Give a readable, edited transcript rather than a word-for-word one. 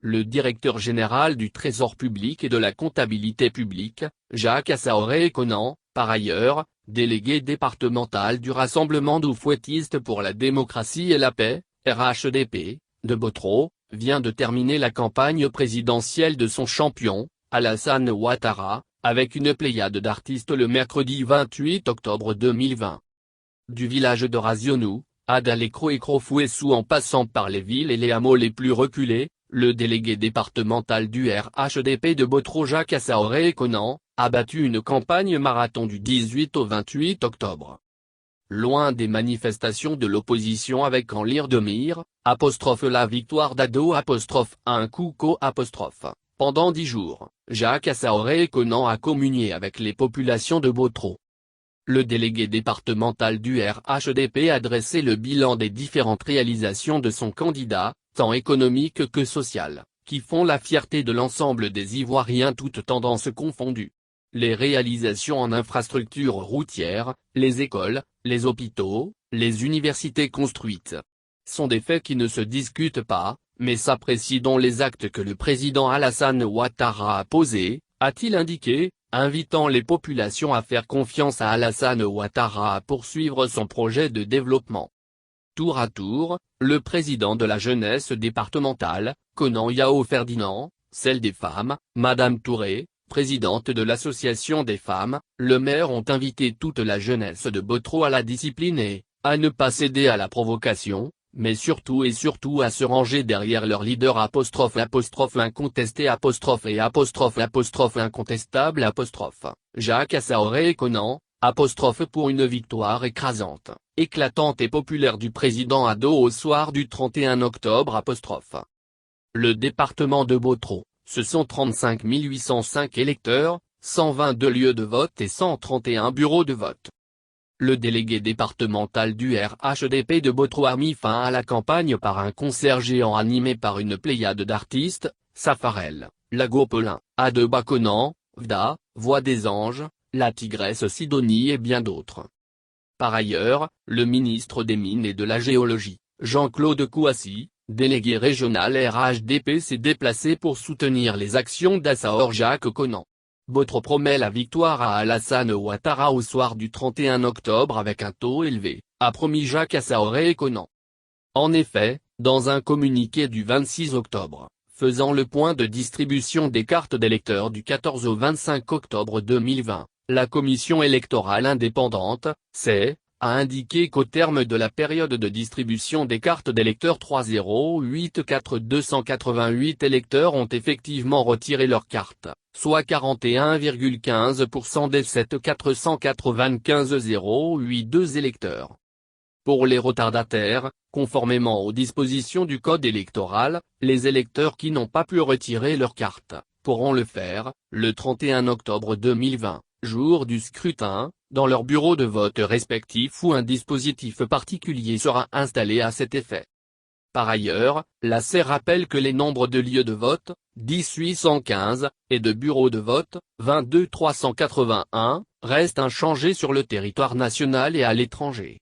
le directeur général du Trésor public et de la comptabilité publique, Jacques Assaoré-Conan, par ailleurs, délégué départemental du Rassemblement d'oufouettistes pour la démocratie et la paix, RHDP, de Botro, vient de terminer la campagne présidentielle de son champion, Alassane Ouattara, avec une pléiade d'artistes le mercredi 28 octobre 2020. Du village de Razionou, à Dalekro et Krofouessou en passant par les villes et les hameaux les plus reculés, le délégué départemental du RHDP de Botro Jacques Assaoré-Conan, a battu une campagne marathon du 18 au 28 octobre. Loin des manifestations de l'opposition avec en lire de mire, la victoire d'Ado un Kouko pendant 10 jours, Jacques Assaoré-Conan a communié avec les populations de Botro. Le délégué départemental du RHDP a dressé le bilan des différentes réalisations de son candidat, tant économiques que sociales, qui font la fierté de l'ensemble des Ivoiriens toutes tendances confondues. Les réalisations en infrastructures routières, les écoles, les hôpitaux, les universités construites sont des faits qui ne se discutent pas, mais s'apprécient dont les actes que le président Alassane Ouattara a posés, a-t-il indiqué, invitant les populations à faire confiance à Alassane Ouattara à poursuivre son projet de développement. Tour à tour, le président de la jeunesse départementale, Conan Yao Ferdinand, celle des femmes, Madame Touré, présidente de l'association des femmes, le maire ont invité toute la jeunesse de Botro à la discipline et, à ne pas céder à la provocation, mais surtout à se ranger derrière leur leader incontesté et incontestable Jacques Assaoré-Conan, pour une victoire écrasante, éclatante et populaire du président Ado au soir du 31 octobre Le département de Botro, ce sont 35 805 électeurs, 122 lieux de vote et 131 bureaux de vote. Le délégué départemental du RHDP de Botro a mis fin à la campagne par un concert géant animé par une pléiade d'artistes, Safarel, Lago Pelin, Adeba Conan, Vda, Voix des Anges, La Tigresse Sidonie et bien d'autres. Par ailleurs, le ministre des Mines et de la Géologie, Jean-Claude Kouassi, délégué régional RHDP s'est déplacé pour soutenir les actions d'Assaor-Jacques-Conan. Botro promet la victoire à Alassane Ouattara au soir du 31 octobre avec un taux élevé, a promis Jacques Assaoré-Conan. En effet, dans un communiqué du 26 octobre, faisant le point de distribution des cartes d'électeurs du 14 au 25 octobre 2020, la commission électorale indépendante, a indiqué qu'au terme de la période de distribution des cartes d'électeurs 308 288 électeurs ont effectivement retiré leurs cartes, soit 41,15% des 7 495 082 électeurs. Pour les retardataires, conformément aux dispositions du code électoral, les électeurs qui n'ont pas pu retirer leurs cartes, pourront le faire, le 31 octobre 2020, jour du scrutin, dans leur bureau de vote respectif où un dispositif particulier sera installé à cet effet. Par ailleurs, la CER rappelle que les nombres de lieux de vote, 10 815, et de bureaux de vote, 22 381, restent inchangés sur le territoire national et à l'étranger.